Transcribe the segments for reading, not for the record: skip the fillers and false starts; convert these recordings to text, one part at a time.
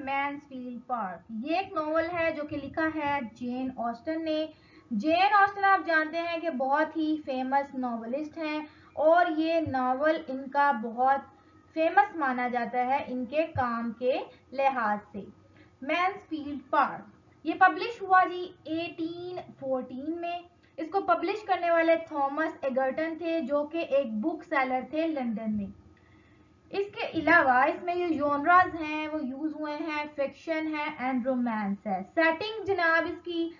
Mansfield park. ये एक novel है जो कि लिखा है जेन ऑस्टन ने। जेन ऑस्टन आप जानते हैं कि बहुत ही फेमस नॉवलिस्ट हैं और ये नॉवल इनका बहुत फेमस माना जाता है इनके काम के लिहाज से। मैन्सफील्ड पार्क ये पब्लिश हुआ जी 1814 में। इसको पब्लिश करने वाले थॉमस एगर्टन थे जो कि एक बुक सेलर थे लंदन में। इसके अलावा इसमें जो जॉनरास हैं वो यूज हुए हैं, फिक्शन है एंड रोमांस है। सेटिंग जनाब इसकी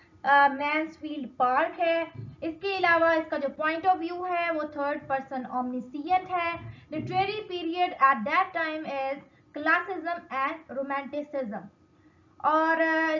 मैन्सफील्ड पार्क है। इसके अलावा इसका जो पॉइंट ऑफ व्यू है वो थर्ड पर्सन ओमनिसियंट है। Literary period at that time is classicism and romanticism. और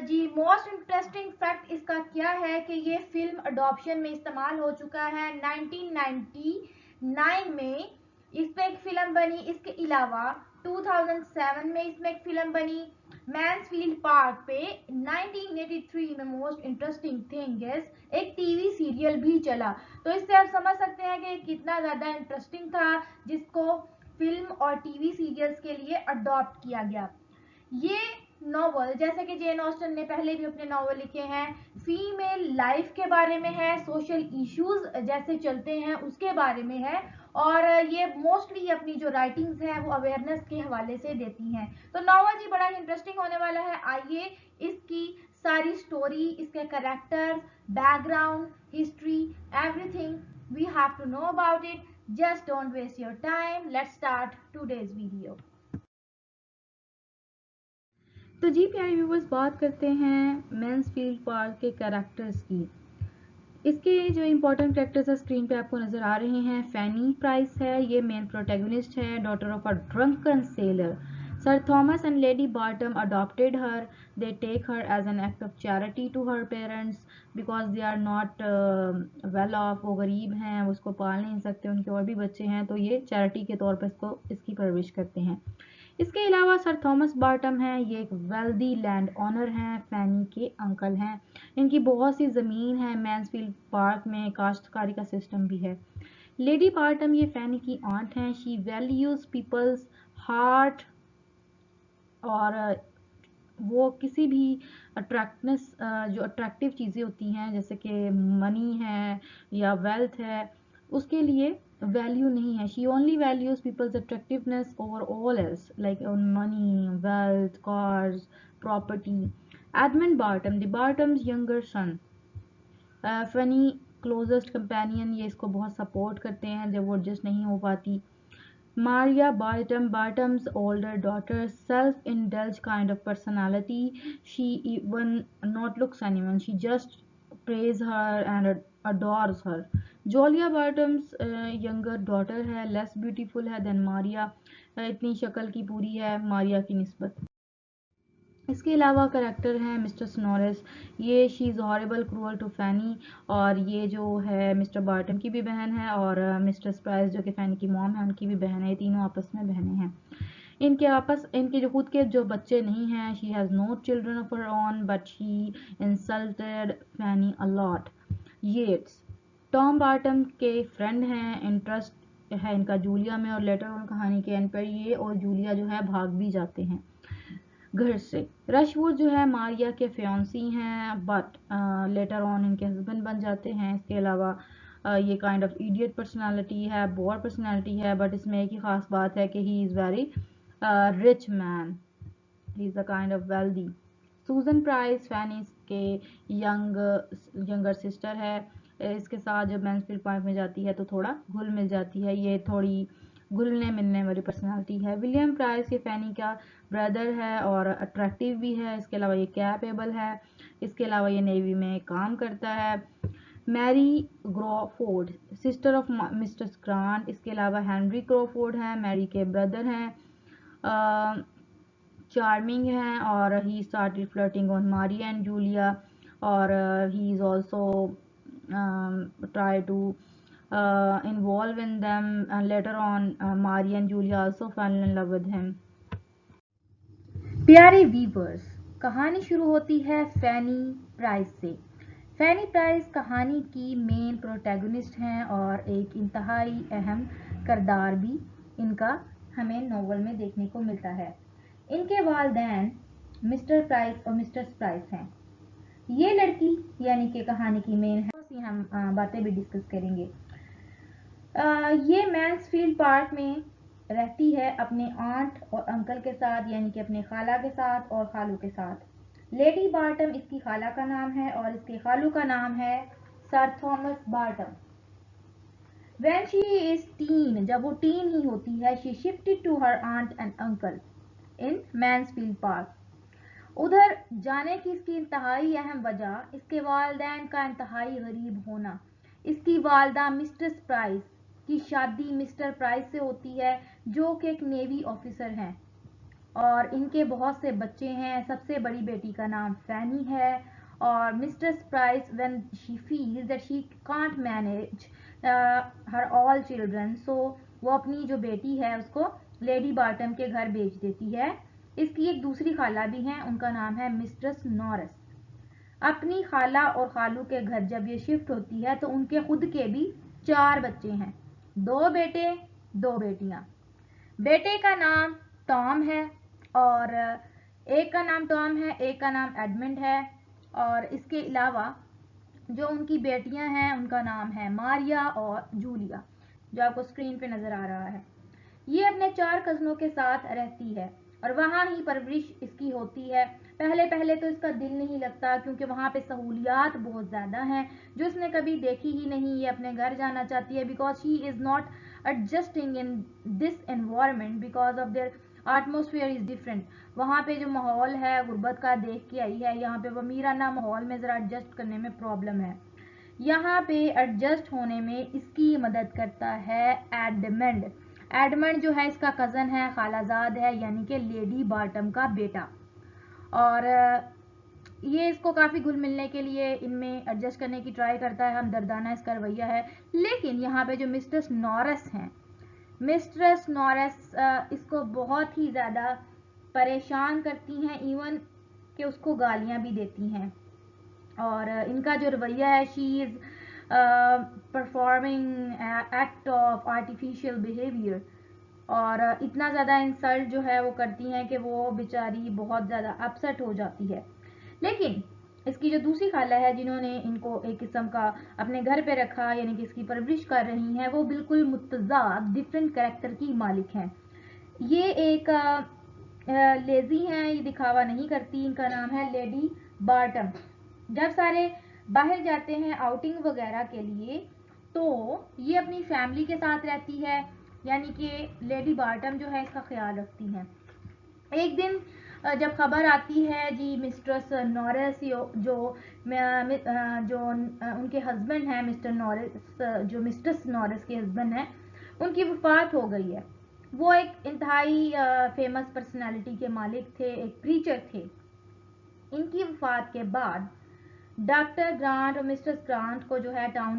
जी मोस्ट इंटरेस्टिंग फैक्ट इसका क्या है कि ये फिल्म अडॉप्शन में इस्तेमाल हो चुका है 1999 में। इस पे एक फिल्म बनी। इसके अलावा 2007 में इसमें एक फिल्म बनी। मैन्सफील्ड पार्क पे 1983 में मोस्ट इंटरेस्टिंग थिंग इज एक टीवी सीरियल भी चला। तो इससे आप समझ सकते हैं कि कितना ज्यादा इंटरेस्टिंग था जिसको फिल्म और टीवी सीरियल्स के लिए अडॉप्ट किया गया। ये नॉवल जैसे कि जेन ऑस्टन ने पहले भी अपने नॉवल लिखे हैं, फीमेल लाइफ के बारे में है, सोशल इश्यूज जैसे चलते हैं उसके बारे में है और ये मोस्टली अपनी जो राइटिंग्स हैं वो अवेयरनेस के हवाले से देती हैं। तो नॉवल जी बड़ा ही इंटरेस्टिंग होने वाला है। आइए इसकी सारी स्टोरी, इसके characters, background, history, everything we have to know about it. Just don't waste your time, let's start today's video. तो जी प्यारे व्यूवर्स, बात करते हैं मैन्सफील्ड पार्क के कैरेक्टर्स की। इसके जो इम्पोर्टेंट कैरेक्टर्स है स्क्रीन पे आपको नजर आ रहे हैं। फैनी प्राइस है, ये मेन प्रोटैगनिस्ट है, daughter of a drunken sailor. Sir Thomas and Lady Bertram adopted her. They take her as an act of charity to her parents because they are not well off. वो गरीब हैं, वो उसको पाल नहीं सकते, उनके और भी बच्चे हैं, तो ये चैरिटी के तौर पर इसकी परवरिश करते हैं। इसके अलावा सर थॉमस बार्टम हैं, ये एक वेल्दी लैंड ऑनर हैं, फैनी के अंकल हैं। इनकी बहुत सी ज़मीन है। मैन्सफील्ड पार्क में काश्तकारी का सिस्टम भी है। लेडी बार्टम ये फैनी की आंट हैं। शी वैल्यूज पीपल्स हार्ट और वो किसी भी अट्रैक्टनेस जो अट्रैक्टिव चीज़ें होती हैं जैसे कि मनी है या वेल्थ है उसके लिए वैल्यू नहीं है। She only values peoples attractiveness over all else like money, wealth, cars, property. Edmund Bertram, the Bertrams younger son, Fanny closest companion, ये इसको बहुत सपोर्ट करते हैं जब वो एडजस्ट नहीं हो पाती। Maria Bartum, Bartum's older daughter, self-indulged kind of personality. She even not looks anyone. She just praise her and adores her. Julia Bartum's younger daughter है, less beautiful है than Maria. इतनी शक्ल की पूरी है मारिया की निस्बत। इसके अलावा करेक्टर हैं मिस्टर स्नोरिस, ये she is horrible cruel to Fanny, और ये जो है मिस्टर बार्टम की भी बहन है और मिस्टर स्प्राइस जो कि फैनी की मॉम है उनकी भी बहन है। ये तीनों आपस में बहनें हैं। इनके जो खुद के जो बच्चे नहीं हैं, she has no children of her own but she insulted Fanny a lot. Yates Tom Bertram के फ्रेंड हैं, इंटरेस्ट है इनका जूलिया में और लेटर ऑन कहानी के एंड पर ये और जूलिया जो है भाग भी जाते हैं घर से। रशवुड जो है मारिया के फियांसी हैं बट लेटर ऑन इनके हस्बैंड बन जाते हैं। इसके अलावा ये काइंड ऑफ इडियट पर्सनालिटी है, बोर पर्सनालिटी है, बट इसमें एक ही खास बात है कि he is very rich man, he is a kind of wealthy. सूजन प्राइस फैनी के यंगर सिस्टर है। इसके साथ जब मैन्सफील्ड पार्क में जाती है तो थोड़ा घुल मिल जाती है, ये थोड़ी घुलने मिलने वाली पर्सनालिटी है। विलियम प्राइस ये फैनी का ब्रदर है और अट्रैक्टिव भी है। इसके अलावा ये कैपेबल है। इसके अलावा ये नेवी में काम करता है। Mary Crawford sister of mister Grant. इसके अलावा हेनरी क्रॉफोर्ड हैं, मैरी के ब्रदर हैं, चार्मिंग हैं और he started flirting on Maria and Julia और he is also try to involve in them and later on Mari and Julia also fell in love with him. प्यारे viewers, कहानी शुरू होती है फैनी प्राइस से। फैनी प्राइस कहानी की मेन प्रोटैगनिस्ट हैं और एक इंतहाई अहम किरदार भी इनका हमें नॉवल में देखने को मिलता है। इनके वालिदैन मिस्टर प्राइस और मिस्ट्रेस प्राइस हैं। ये लड़की यानी कि कहानी की मेन है, उसी हम बातें भी डिस्कस करेंगे। ये मैंसफील्ड पार्क में रहती है अपने आंट और अंकल के साथ, यानी कि अपने खाला के साथ और खालू के साथ। लेडी बार्टम इसकी खाला का नाम है और इसके खालू का नाम है Sir Thomas Bertram. When she is teen, जब वो टीन ही होती है, she shifted to her aunt and uncle in Mansfield Park। उधर जाने की इसकी इंतहाई अहम वजह इसके वालिदैन का इंतहाई गरीब होना। इसकी वालदा मिस्ट्रेस प्राइस की शादी मिस्टर प्राइस से होती है, जो कि एक नेवी ऑफिसर हैं, और इनके बहुत से बच्चे हैं। सबसे बड़ी बेटी का नाम फैनी है, और Mistress Price when she feels that she can't manage her all children, so वो अपनी जो बेटी है उसको लेडी बार्टम के घर भेज देती है। इसकी एक दूसरी खाला भी हैं, उनका नाम है मिस्ट्रेस नॉरिस। अपनी खाला और खालू के घर जब ये शिफ्ट होती है तो उनके खुद के भी 4 बच्चे हैं, 2 बेटे 2 बेटियां। बेटे का नाम टॉम है, और एक का नाम टॉम है, एक का नाम एडमंड है, और इसके अलावा जो उनकी बेटियां हैं उनका नाम है मारिया और जूलिया, जो आपको स्क्रीन पे नजर आ रहा है। ये अपने 4 कजनों के साथ रहती है और वहाँ ही परवरिश इसकी होती है। पहले पहले तो इसका दिल नहीं लगता, क्योंकि वहाँ पे सहूलियात बहुत ज़्यादा हैं जो इसने कभी देखी ही नहीं। ये अपने घर जाना चाहती है because she is not adjusting in this environment because of their atmosphere is different. वहाँ पे जो माहौल है गुर्बत का देख के आई है, यहाँ पे अमीराना माहौल में ज़रा एडजस्ट करने में प्रॉब्लम है। यहाँ पे एडजस्ट होने में इसकी मदद करता है एडमंड। एडमंड जो है इसका कज़न है, खालाजाद है, यानी कि लेडी बार्टम का बेटा। और ये इसको काफ़ी घुल मिलने के लिए इनमें एडजस्ट करने की ट्राई करता है, हम दर्दाना इसका रवैया है। लेकिन यहाँ पे जो मिस्ट्रेस नॉरिस हैं, मिस्ट्रेस नॉरिस इसको बहुत ही ज़्यादा परेशान करती हैं, इवन कि उसको गालियाँ भी देती हैं। और इनका जो रवैया है, she is performing act of artificial behaviour, और इतना ज़्यादा इंसल्ट जो है वो करती हैं कि वो बेचारी बहुत ज़्यादा अपसेट हो जाती है। लेकिन इसकी जो दूसरी खाला है जिन्होंने इनको एक किस्म का अपने घर पे रखा, यानी कि इसकी परवरिश कर रही हैं, वो बिल्कुल मुतज़ाद डिफरेंट कैरेक्टर की मालिक हैं। ये एक लेजी हैं, ये दिखावा नहीं करती। इनका नाम है लेडी बार्टम। जब सारे बाहर जाते हैं आउटिंग वगैरह के लिए तो ये अपनी फैमिली के साथ रहती है, यानी कि लेडी बार्टम जो है इसका ख्याल रखती हैं। एक दिन जब खबर आती है जी मिस्ट्रेस नॉरिस जो उनके हस्बैंड हैं मिस्टर नॉरिस, जो मिस्ट्रेस नॉरिस के हस्बैंड हैं, उनकी वफात हो गई है। वो एक इंतहाई फेमस पर्सनालिटी के मालिक थे, एक प्रीचर थे। इनकी वफात के बाद डॉक्टर ग्रांट और मिस्टर ग्रांट को जो है टाउन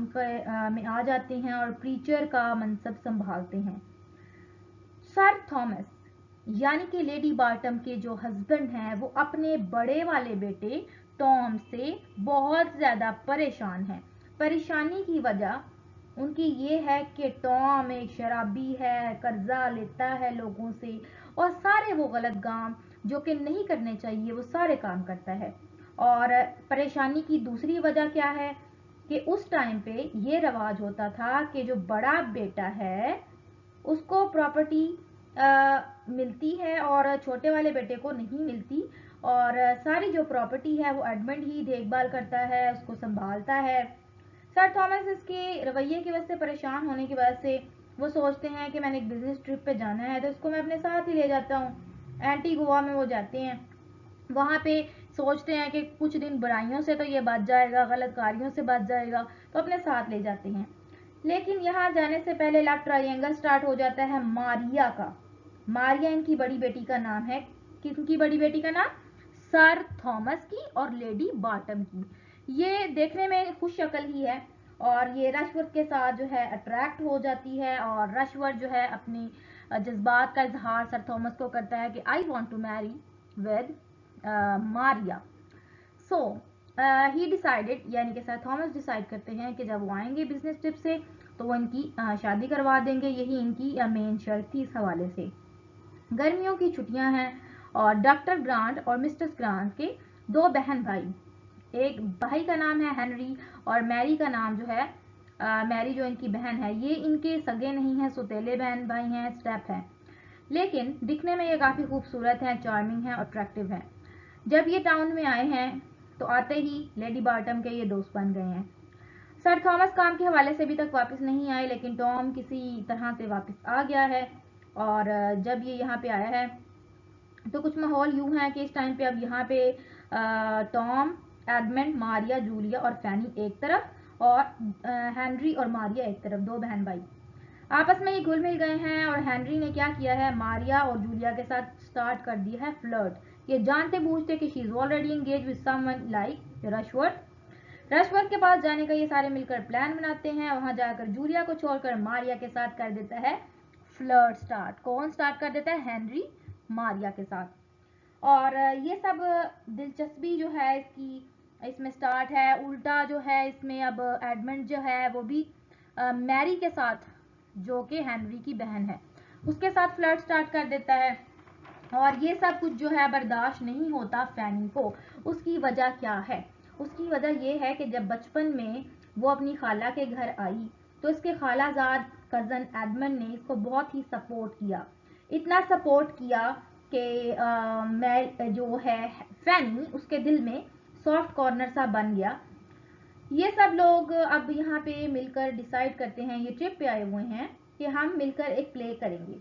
में आ जाते हैं और प्रीचर का मनसब संभालते हैं। सर थॉमस यानी कि लेडी बार्टम के जो हस्बैंड हैं वो अपने बड़े वाले बेटे टॉम से बहुत ज़्यादा परेशान हैं। परेशानी की वजह उनकी ये है कि टॉम एक शराबी है, कर्जा लेता है लोगों से, और सारे वो गलत काम जो कि नहीं करने चाहिए वो सारे काम करता है। और परेशानी की दूसरी वजह क्या है कि उस टाइम पे ये रवाज होता था कि जो बड़ा बेटा है उसको प्रॉपर्टी मिलती है और छोटे वाले बेटे को नहीं मिलती, और सारी जो प्रॉपर्टी है वो एडमंड ही देखभाल करता है, उसको संभालता है। सर थॉमस इसके रवैये की वजह से, परेशान होने की वजह से, वो सोचते हैं कि मैंने एक बिजनेस ट्रिप पे जाना है तो इसको मैं अपने साथ ही ले जाता हूँ। एंटी गोवा में वो जाते हैं, वहाँ पे सोचते हैं कि कुछ दिन बुराइयों से तो ये बच जाएगा, गलत कार्यों से बच जाएगा, तो अपने साथ ले जाते हैं। लेकिन यहाँ जाने से पहले लव ट्रायंगल स्टार्ट हो जाता है मारिया का। मारिया इनकी बड़ी बेटी का नाम है। किसकी बड़ी बेटी का नाम? सर थॉमस की और लेडी बार्टम की। ये देखने में खुश शक्ल ही है और ये रशवर्थ के साथ जो है अट्रैक्ट हो जाती है, और रशवर्थ जो है अपनी जज्बात का इजहार सर थॉमस को करता है कि I want to marry with Maria. So he decided, यानी कि सर थॉमस डिसाइड करते हैं कि जब वो आएंगे बिजनेस ट्रिप से तो वो इनकी शादी करवा देंगे। यही इनकी मेन शर्त थी इस हवाले से। गर्मियों की छुट्टियां हैं और डॉक्टर ग्रांट और मिस्टर ग्रांट के 2 बहन भाई, एक भाई का नाम है हेनरी और मैरी का नाम जो है मैरी जो इनकी बहन है, ये इनके सगे नहीं हैं, सौतेले बहन भाई हैं, स्टेप हैं, लेकिन दिखने में ये काफ़ी खूबसूरत हैं, चार्मिंग हैं, अट्रैक्टिव हैं। जब ये टाउन में आए हैं तो आते ही लेडी बार्टम के ये दोस्त बन गए हैं। सर थॉमस काम के हवाले से अभी तक वापस नहीं आए, लेकिन टॉम किसी तरह से वापस आ गया है। और जब ये यहाँ पे आया है तो कुछ माहौल यूं है कि इस टाइम पे अब यहाँ पे टॉम, एडमंड, मारिया, जूलिया और फैनी एक तरफ और हेनरी और मारिया एक तरफ, 2 बहन भाई आपस में ये घुल मिल गए हैं। और हेनरी ने क्या किया है, मारिया और जूलिया के साथ स्टार्ट कर दिया है फ्लर्ट, ये जानते बूझते कि she is already engage with someone like Rushworth. Rushworth के पास जाने का ये सारे मिलकर प्लान बनाते हैं। वहां जाकर जूलिया को छोड़कर मारिया के साथ कर देता है फ्लर्ट स्टार्ट। कौन स्टार्ट कर देता है, हेनरी मारिया के साथ। और ये सब दिलचस्पी जो है इसकी इसमें स्टार्ट है। उल्टा जो है इसमें अब एडमंड जो है वो भी मैरी के साथ, जो कि हेनरी की बहन है, उसके साथ फ्लर्ट स्टार्ट कर देता है। और ये सब कुछ जो है बर्दाश्त नहीं होता फैनी को। उसकी वजह क्या है, उसकी वजह ये है कि जब बचपन में वो अपनी खाला के घर आई तो इसके खालाजाद कज़न एडमंड ने इसको बहुत ही सपोर्ट किया, इतना सपोर्ट किया कि मैं जो है फैनी उसके दिल में सॉफ्ट कॉर्नर सा बन गया। ये सब लोग अब यहाँ पे मिलकर डिसाइड करते हैं, ये ट्रिप पे आए हुए हैं कि हम मिलकर एक प्ले करेंगे।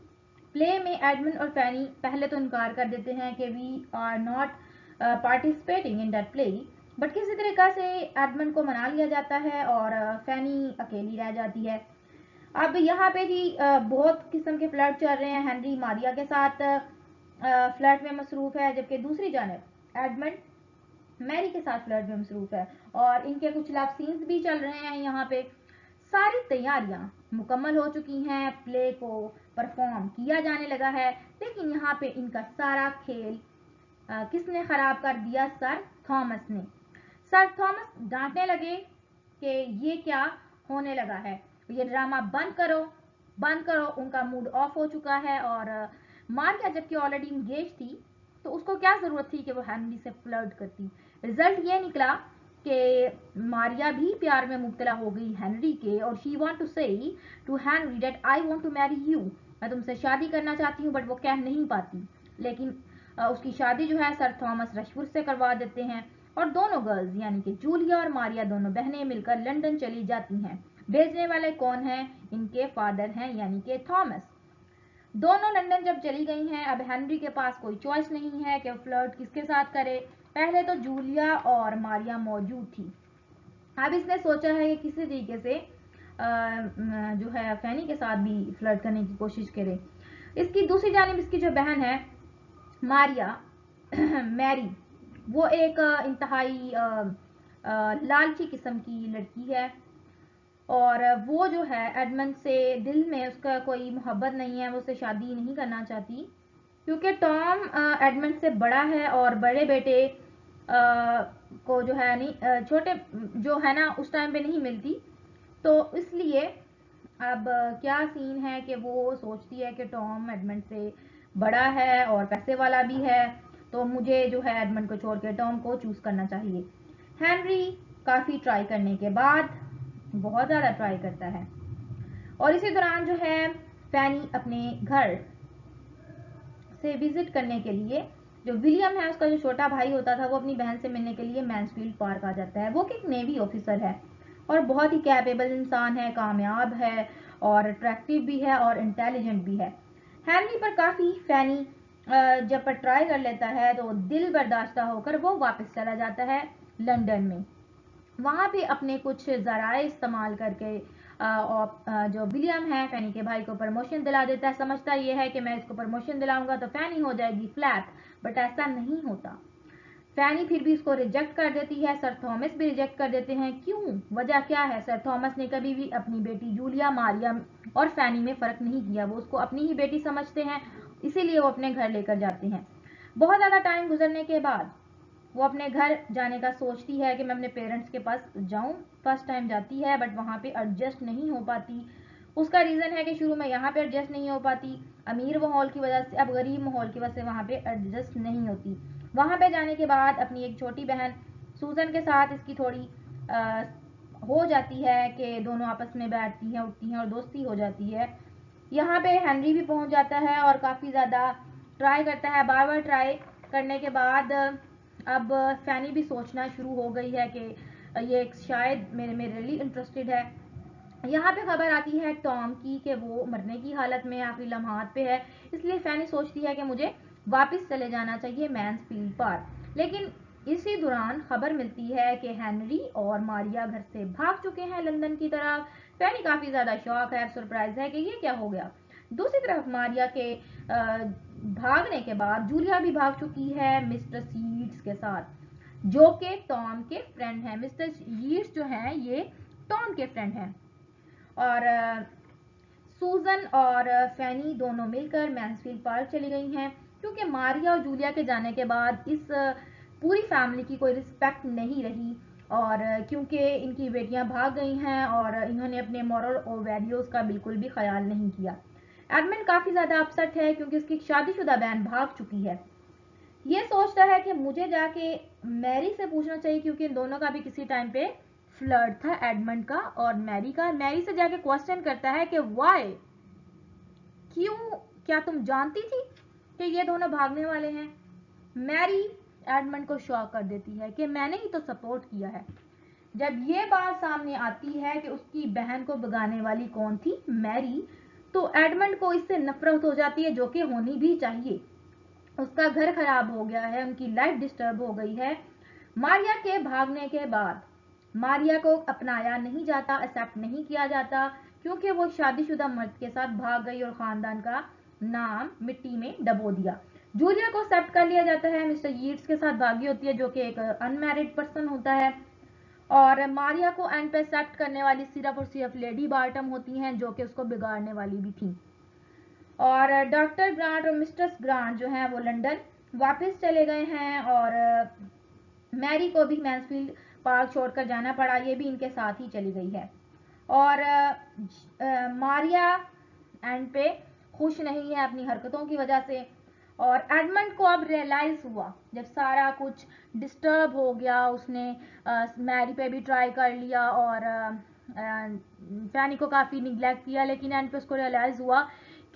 प्ले में एडमंड और फैनी पहले तो इनकार कर देते हैं कि we are not participating in that play, but किसी तरीका से एडमंड को मना लिया जाता है और फैनी अकेली रह जाती है। अब यहाँ पे जी बहुत किस्म के फ्लर्ट चल रहे हैं। हेनरी मारिया के साथ फ्लर्ट में मसरूफ है, जबकि दूसरी जानब एडमंड मैरी के साथ फ्लर्ट में मसरूफ है और इनके कुछ लव सीन्स भी चल रहे हैं। यहाँ पे सारी तैयारियां मुकम्मल हो चुकी हैं, प्ले को परफॉर्म किया जाने लगा है, लेकिन यहाँ पे इनका सारा खेल किसने खराब कर दिया, सर थॉमस ने। सर थॉमस डांटने लगे कि ये क्या होने लगा है, ये ड्रामा बंद करो बंद करो। उनका मूड ऑफ हो चुका है और मारिया जबकि ऑलरेडी इंगेज थी तो उसको क्या जरूरत थी कि वो हेनरी से फ्लर्ट करती। रिजल्ट ये निकला कि मारिया भी प्यार में मुब्तला हो गई हेनरी के और she want to say to Henry that I want to marry you, मैं तुमसे शादी करना चाहती हूँ, बट वो कह नहीं पाती। लेकिन उसकी शादी जो है सर थॉमस रशवर्थ से करवा देते हैं और दोनों गर्ल्स यानी कि जूलिया और मारिया दोनों बहनें मिलकर लंदन चली जाती हैं। भेजने वाले कौन हैं, इनके फादर हैं यानी कि थॉमस। दोनों लंदन जब चली गई हैं, अब हेनरी के पास कोई चॉइस नहीं है कि फ्लर्ट किसके साथ करे। पहले तो जूलिया और मारिया मौजूद थी, अब इसने सोचा है कि किसी तरीके से जो है फैनी के साथ भी फ्लर्ट करने की कोशिश करे। इसकी दूसरी जानिब इसकी जो बहन है मारिया मैरी, वो एक इंतहाई लालची किस्म की लड़की है और वो जो है एडमंड से दिल में उसका कोई मोहब्बत नहीं है, वो उससे शादी नहीं करना चाहती क्योंकि टॉम एडमंड से बड़ा है और बड़े बेटे को जो है नहीं छोटे जो है ना उस टाइम पे नहीं मिलती। तो इसलिए अब क्या सीन है कि वो सोचती है कि टॉम एडमंड से बड़ा है और पैसे वाला भी है, तो मुझे जो है एडमंड को छोड़ के टॉम को चूज करना चाहिए। हेनरी काफ़ी ट्राई करने के बाद, बहुत ज़्यादा ट्राई करता है और इसी दौरान जो है फैनी अपने घर से विजिट करने के लिए, जो विलियम है उसका जो छोटा भाई होता था, वो अपनी बहन से मिलने के लिए मैंसफील्ड पार्क आ जाता है। वो एक नेवी ऑफिसर है और बहुत ही कैपेबल इंसान है, कामयाब है और अट्रैक्टिव भी है और इंटेलिजेंट भी है। हेनरी पर काफ़ी फैनी जब पर ट्राई कर लेता है तो दिल बर्दाश्ता होकर वो वापस चला जाता है लंदन में। वहाँ पे अपने कुछ ज़राए इस्तेमाल करके और जो विलियम है फैनी के भाई को प्रमोशन दिला देता है। समझता ये है कि मैं इसको प्रमोशन दिलाऊंगा तो फैनी हो जाएगी फ्लैट, बट ऐसा नहीं होता। फैनी फिर भी इसको रिजेक्ट कर देती है, सर थॉमस भी रिजेक्ट कर देते हैं। क्यों, वजह क्या है? सर थॉमस ने कभी भी अपनी बेटी जूलिया, मारिया और फैनी में फ़र्क नहीं किया, वो उसको अपनी ही बेटी समझते हैं, इसीलिए वो अपने घर लेकर जाते हैं। बहुत ज़्यादा टाइम गुजरने के बाद वो अपने घर जाने का सोचती है कि मैं अपने पेरेंट्स के पास जाऊं। फर्स्ट टाइम जाती है बट वहाँ पे एडजस्ट नहीं हो पाती। उसका रीज़न है कि शुरू में यहाँ पे एडजस्ट नहीं हो पाती, अमीर माहौल की वजह से, अब गरीब माहौल की वजह से वहाँ पे एडजस्ट नहीं होती। वहाँ पे जाने के बाद अपनी एक छोटी बहन सूजन के साथ इसकी थोड़ी हो जाती है कि दोनों आपस में बैठती हैं, उठती हैं और दोस्ती हो जाती है। यहाँ पे हेनरी भी पहुँच जाता है और काफ़ी ज़्यादा ट्राई करता है। बार बार ट्राई करने के बाद अब फैनी भी सोचना शुरू हो गई है कि ये शायद मेरे में रियली इंटरेस्टेड है। यहाँ पे खबर आती है टॉम की कि वो मरने की हालत में आखिरी लम्हात पे है, इसलिए फैनी सोचती है कि मुझे वापस चले जाना चाहिए मैन्सफील्ड पार्क। लेकिन इसी दौरान खबर मिलती है कि हेनरी और मारिया घर से भाग चुके हैं लंदन की तरफ। फैनी काफ़ी ज़्यादा शॉक है, सरप्राइज है कि ये क्या हो गया। दूसरी तरफ मारिया के भागने के बाद जूलिया भी भाग चुकी है मिस्टर सीड्स के साथ, जो कि टॉम के फ्रेंड हैं। मिस्टर सीड्स जो हैं ये टॉम के फ्रेंड हैं। और सूजन और फैनी दोनों मिलकर मैन्सफील्ड पार्क चली गई हैं, क्योंकि मारिया और जूलिया के जाने के बाद इस पूरी फैमिली की कोई रिस्पेक्ट नहीं रही, और क्योंकि इनकी बेटियां भाग गई हैं और इन्होंने अपने मॉरल और वैल्यूज़ का बिल्कुल भी ख्याल नहीं किया। एडमंड काफ़ी ज़्यादा अपसेट है क्योंकि उसकी शादीशुदा बहन भाग चुकी है। ये सोचता है कि मुझे जाके मैरी से पूछना चाहिए, क्योंकि इन दोनों का भी किसी टाइम पे फ्लर्ट था, एडमंड का और मैरी का। मैरी से जाके क्वेश्चन करता है कि वाई, क्यों, क्या तुम जानती थी कि ये दोनों भागने वाले हैं। मैरी एडमंड को शॉक कर देती है कि मैंने ही तो सपोर्ट किया है। जब ये बात सामने आती है कि उसकी बहन को भगाने वाली कौन थी, मैरी, तो एडमंड को इससे नफरत हो जाती है, जो कि होनी भी चाहिए। उसका घर खराब हो गया है, उनकी लाइफ डिस्टर्ब हो गई है। मारिया के भागने के बाद मारिया को अपनाया नहीं जाता, एक्सेप्ट नहीं किया जाता, क्योंकि वो शादीशुदा मर्द के साथ भाग गई और खानदान का नाम मिट्टी में डबो दिया। जूलिया को एक्सेप्ट कर लिया जाता है, मिस्टर यीट्स के साथ भागी होती है, जो कि एक अनमैरिड पर्सन होता है। और मारिया को एंड पे एक्सेप्ट करने वाली सिर्फ और सिर्फ लेडी बार्टम होती हैं, जो कि उसको बिगाड़ने वाली भी थी। और डॉक्टर ग्रांट और मिस्टर ग्रांट जो हैं वो लंदन वापस चले गए हैं, और मैरी को भी मैन्सफील्ड पार्क छोड़कर जाना पड़ा, ये भी इनके साथ ही चली गई है। और मारिया एंड पे खुश नहीं है अपनी हरकतों की वजह से। और एडमंड को अब रियलाइज हुआ, जब सारा कुछ डिस्टर्ब हो गया, उसने मैरी पे भी ट्राई कर लिया और फैनी को काफ़ी निगलेक्ट किया, लेकिन एंड पे उसको रियलाइज हुआ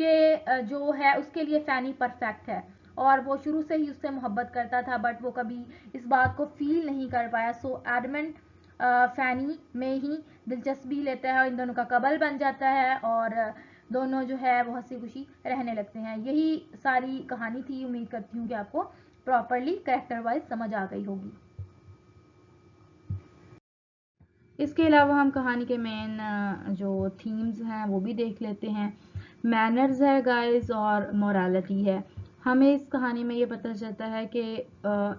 कि जो है उसके लिए फैनी परफेक्ट है, और वो शुरू से ही उससे मोहब्बत करता था, बट वो कभी इस बात को फील नहीं कर पाया। सो एडमंड फैनी में ही दिलचस्पी लेता है और इन दोनों का कपल बन जाता है, और दोनों जो है वो हंसी खुशी रहने लगते हैं। यही सारी कहानी थी। उम्मीद करती हूँ कि आपको प्रॉपरली कैरेक्टर वाइज समझ आ गई होगी। इसके अलावा हम कहानी के मेन जो थीम्स हैं वो भी देख लेते हैं। मैनर्स है गाइस, और मोरालिटी है। हमें इस कहानी में ये पता चलता है कि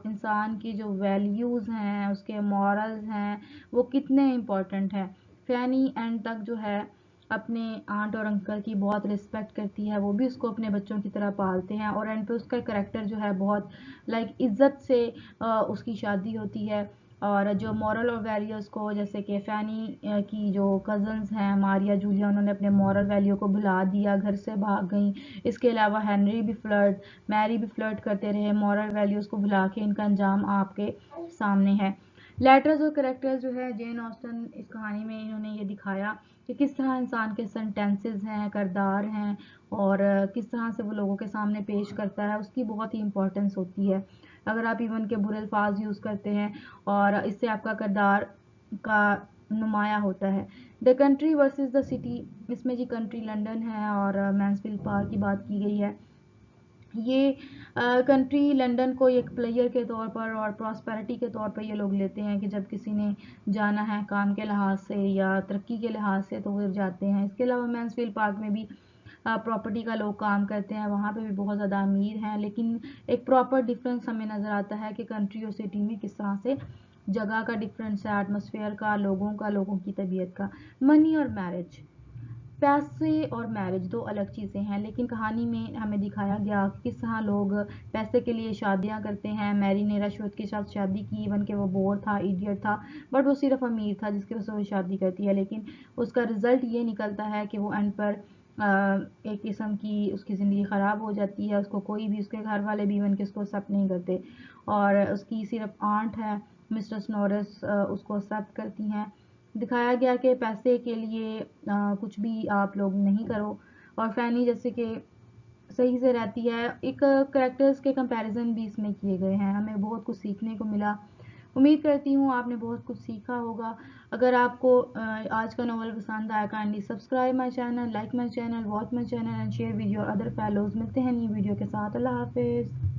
इंसान की जो वैल्यूज़ हैं, उसके मॉरल्स हैं, वो कितने इम्पोर्टेंट हैं। फैनी एंड तक जो है अपने आंट और अंकल की बहुत रिस्पेक्ट करती है, वो भी उसको अपने बच्चों की तरह पालते हैं, और एंड पे उसका करेक्टर जो है बहुत लाइक इज्जत से उसकी शादी होती है। और जो मॉरल और वैल्यूज़ को, जैसे कि फैनी की जो कज़न्स हैं मारिया जूलिया, उन्होंने अपने मॉरल वैल्यू को भुला दिया, घर से भाग गई। इसके अलावा हेनरी भी मैरी भी फ्लर्ट करते रहे, मॉरल वैल्यूज़ को भुला के इनका अंजाम आपके सामने है। लेटर्स और करेक्टर्स जो है जेन ऑस्टन इस कहानी में इन्होंने ये दिखाया कि किस तरह इंसान के सेंटेंसेस हैं, किरदार हैं, और किस तरह से वो लोगों के सामने पेश करता है, उसकी बहुत ही इंपॉर्टेंस होती है। अगर आप इवन के बुरे अल्फाज यूज़ करते हैं और इससे आपका किरदार का नुमाया होता है। The country versus the city, इसमें जी कंट्री लंदन है और मैन्सफील्ड पार्क की बात की गई है। ये कंट्री लंदन को एक प्लेयर के तौर पर और प्रॉस्पेरिटी के तौर पर ये लोग लेते हैं कि जब किसी ने जाना है काम के लिहाज से या तरक्की के लिहाज से तो वो जाते हैं। इसके अलावा मैन्सफील्ड पार्क में भी प्रॉपर्टी का लोग काम करते हैं, वहाँ पे भी बहुत ज़्यादा अमीर हैं, लेकिन एक प्रॉपर डिफरेंस हमें नज़र आता है कि कंट्री और सिटी में किस तरह से जगह का डिफरेंस है, एटमॉस्फेयर का, लोगों की तबीयत का। मनी और मैरिज, पैसे और मैरिज दो अलग चीज़ें हैं, लेकिन कहानी में हमें दिखाया गया कि किस तरह लोग पैसे के लिए शादियां करते हैं। मैरी ने रश्वत के साथ शादी की, इवन के वो बोर था, इडियट था, बट वो सिर्फ अमीर था जिसकी वजह से वो शादी करती है। लेकिन उसका रिजल्ट ये निकलता है कि वो एंड पर एक किस्म की उसकी ज़िंदगी ख़राब हो जाती है। उसको कोई भी, उसके घर वाले भी इवन के उसको एक्सेप्ट नहीं करते, और उसकी सिर्फ आंट है मिस्टर नॉरिस उसको एक्सेप्ट करती हैं। दिखाया गया कि पैसे के लिए कुछ भी आप लोग नहीं करो, और फैनी जैसे कि सही से रहती है। एक करेक्टर्स के कंपैरिजन भी इसमें किए गए हैं, हमें बहुत कुछ सीखने को मिला। उम्मीद करती हूँ आपने बहुत कुछ सीखा होगा। अगर आपको आज का नॉवल पसंद आया, kindly subscribe my channel, like my channel, watch my channel and share video other fellows. मिलते हैं नई वीडियो के साथ। अल्लाह हाफिज़।